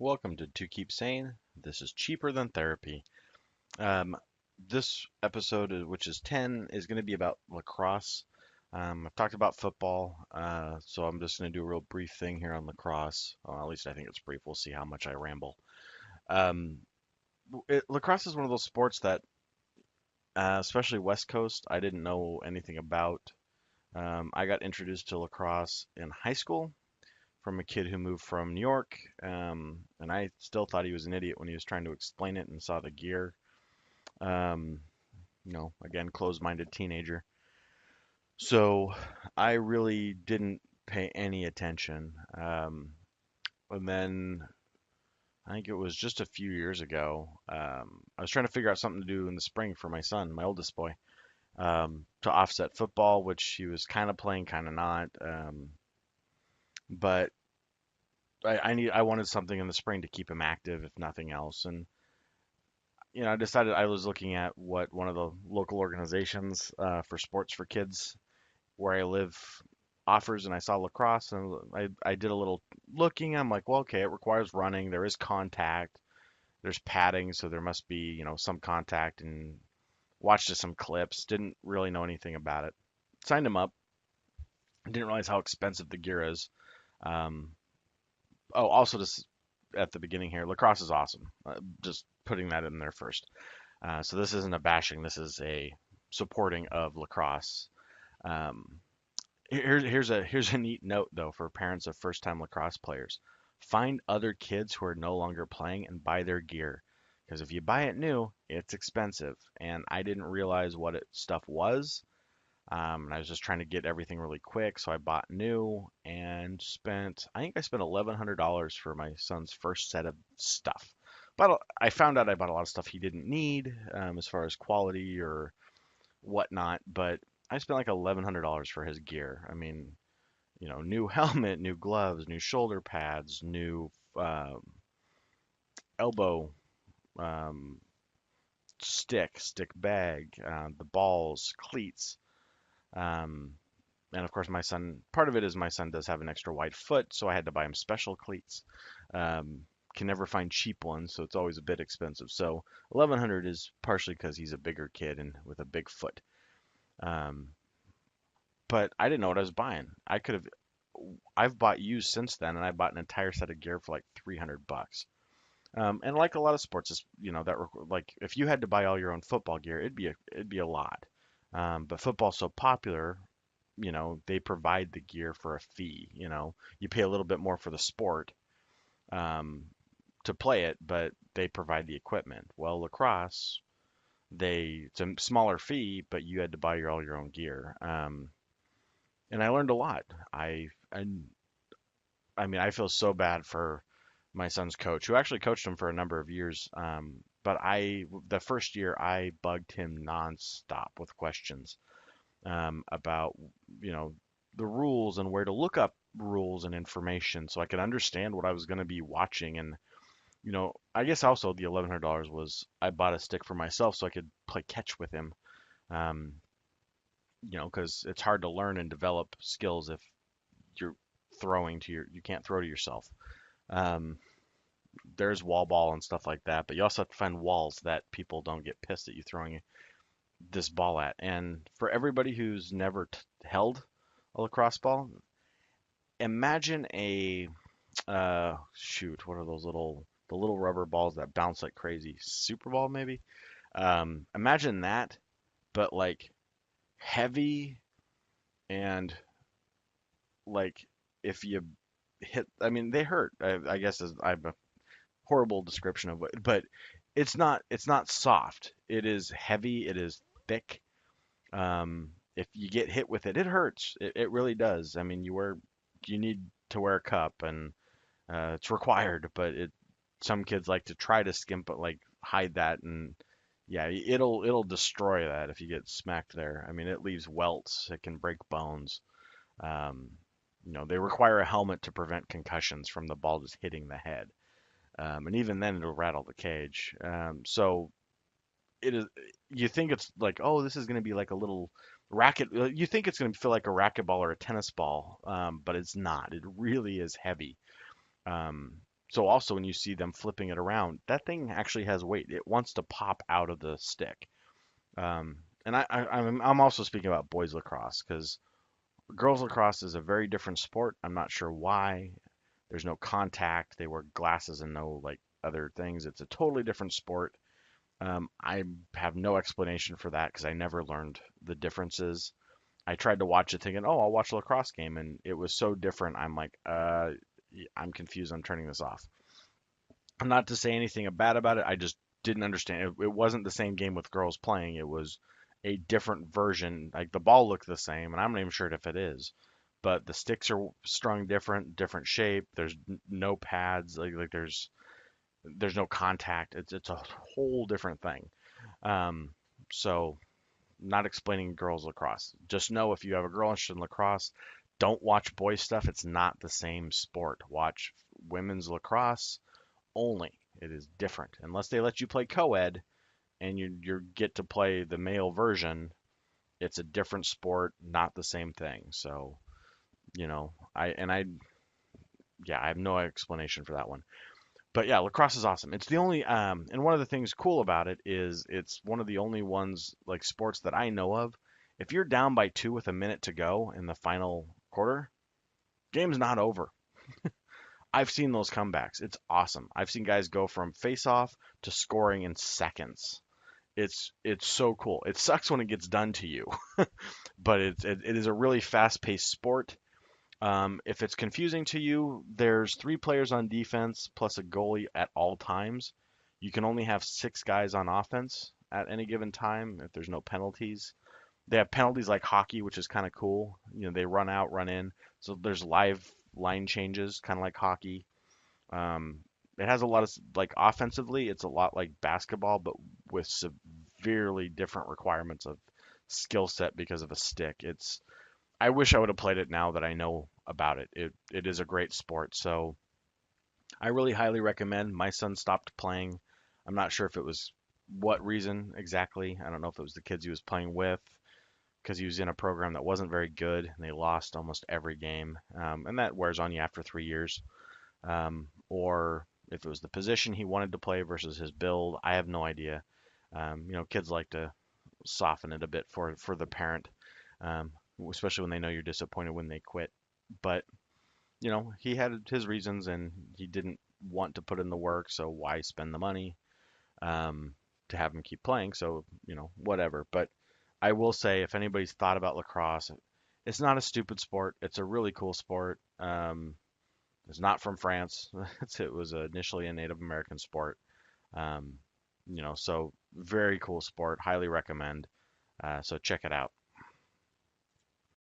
Welcome to Keep Sane. This is cheaper than therapy. Um, this episode, which is 10, is going to be about lacrosse. I've talked about football, so I'm just going to do a real brief thing here on lacrosse. Well, at least I think it's brief. We'll see how much I ramble. Um, Lacrosse is one of those sports that, especially West Coast, I didn't know anything about. I got introduced to lacrosse in high school from a kid who moved from New York, and I still thought he was an idiot when he was trying to explain it and saw the gear. Um, again, closed-minded teenager. So I really didn't pay any attention. And then I think it was just a few years ago. I was trying to figure out something to do in the spring for my son, my oldest boy, to offset football, which he was kind of playing, kind of not. But I wanted something in the spring to keep him active, if nothing else. And I decided I was looking at what one of the local organizations for sports for kids where I live offers, and I saw lacrosse, and I did a little looking. I'm like, well, okay, it requires running. There is contact. There's padding, so there must be, some contact. And watched just some clips. Didn't really know anything about it. Signed him up. Didn't realize how expensive the gear is. Um, also, just at the beginning here, lacrosse is awesome. Just putting that in there first. So this isn't a bashing. This is a supporting of lacrosse. Um, here's a neat note though for parents of first-time lacrosse players. Find other kids who are no longer playing and buy their gear. Because if you buy it new, it's expensive. And I didn't realize what stuff was. And I was just trying to get everything really quick, so I bought new and I think I spent $1,100 for my son's first set of stuff. But I found out I bought a lot of stuff he didn't need, as far as quality or whatnot. But I spent like $1,100 for his gear. I mean, new helmet, new gloves, new shoulder pads, new elbow um, stick bag, the balls, cleats. Um, and of course, part of it is my son does have an extra wide foot, so I had to buy him special cleats. Um, can never find cheap ones, so it's always a bit expensive. So 1100 is partially because he's a bigger kid and with a big foot. Um, but I didn't know what I was buying. I've bought used since then, and I bought an entire set of gear for like 300 bucks. And like a lot of sports, like if you had to buy all your own football gear, it'd be a lot. But football's so popular, they provide the gear for a fee. You pay a little bit more for the sport um, to play it, but they provide the equipment. Well, lacrosse, it's a smaller fee, but you had to buy all your own gear. And I learned a lot. I mean, I feel so bad for my son's coach, who actually coached him for a number of years. But the first year, I bugged him nonstop with questions about, you know, the rules and where to look up rules and information so I could understand what I was going to be watching. And, I guess also the $1,100 was I bought a stick for myself so I could play catch with him. Um, because it's hard to learn and develop skills if you're you can't throw to yourself. Um, there's wall ball and stuff like that, but you also have to find walls that people don't get pissed at you throwing this ball at. And for everybody who's never held a lacrosse ball, imagine shoot, what are the little rubber balls that bounce like crazy? Super ball maybe? Imagine that, but like heavy and like if you I mean, they hurt. I guess I'm a horrible description of it, but it's not soft. It is heavy. It is thick. If you get hit with it, it hurts. It really does. I mean, you need to wear a cup, and it's required. But some kids like to try to skimp it, like hide that, and yeah, it'll destroy that if you get smacked there. I mean, it leaves welts. It can break bones. Um, they require a helmet to prevent concussions from the ball just hitting the head. And even then, it'll rattle the cage. So it is. You think it's like, oh, this is going to be like a little racket. You think it's going to feel like a racquetball or a tennis ball, but it's not. It really is heavy. Um, So also when you see them flipping it around, that thing actually has weight. It wants to pop out of the stick. And I'm also speaking about boys lacrosse because girls lacrosse is a very different sport. I'm not sure why. There's no contact. They wear glasses and no like other things. It's a totally different sport. I have no explanation for that because I never learned the differences. I tried to watch it thinking, oh, I'll watch a lacrosse game, and it was so different. I'm like, I'm confused. I'm turning this off. Not to say anything bad about it. I just didn't understand. It wasn't the same game with girls playing. It was a different version. Like the ball looked the same, and I'm not even sure if it is. But the sticks are strung different, different shape. There's no pads. There's no contact. It's a whole different thing. Um, so not explaining girls lacrosse. Just know if you have a girl interested in lacrosse, don't watch boys stuff. It's not the same sport. Watch women's lacrosse only. It is different. Unless they let you play co-ed and you get to play the male version, it's a different sport, not the same thing. So, I have no explanation for that one. But yeah, lacrosse is awesome. It's the only and one of the things cool about it is it's one of the only ones like sports that I know of. If you're down by two with a minute to go in the final quarter, game's not over. I've seen those comebacks. It's awesome. I've seen guys go from face off to scoring in seconds. It's so cool. It sucks when it gets done to you, but it is a really fast-paced sport. If it's confusing to you, there's three players on defense plus a goalie at all times. You can only have six guys on offense at any given time if there's no penalties. They have penalties like hockey, which is kind of cool. They run out, run in. So there's live line changes, kind of like hockey. Um, it has a lot of like offensively, it's a lot like basketball, but with severely different requirements of skill set because of a stick. I wish I would have played it now that I know about it. It is a great sport, so I really highly recommend. My son stopped playing. I'm not sure if it was what reason exactly. I don't know if it was the kids he was playing with because he was in a program that wasn't very good and they lost almost every game. And that wears on you after 3 years. Or if it was the position he wanted to play versus his build. I have no idea. Kids like to soften it a bit for the parent, um, especially when they know you're disappointed when they quit. But he had his reasons and he didn't want to put in the work, so why spend the money to have him keep playing? So whatever. But I will say, if anybody's thought about lacrosse, it's not a stupid sport. It's a really cool sport. It's not from France. It was initially a Native American sport. Um, so very cool sport. Highly recommend. So check it out.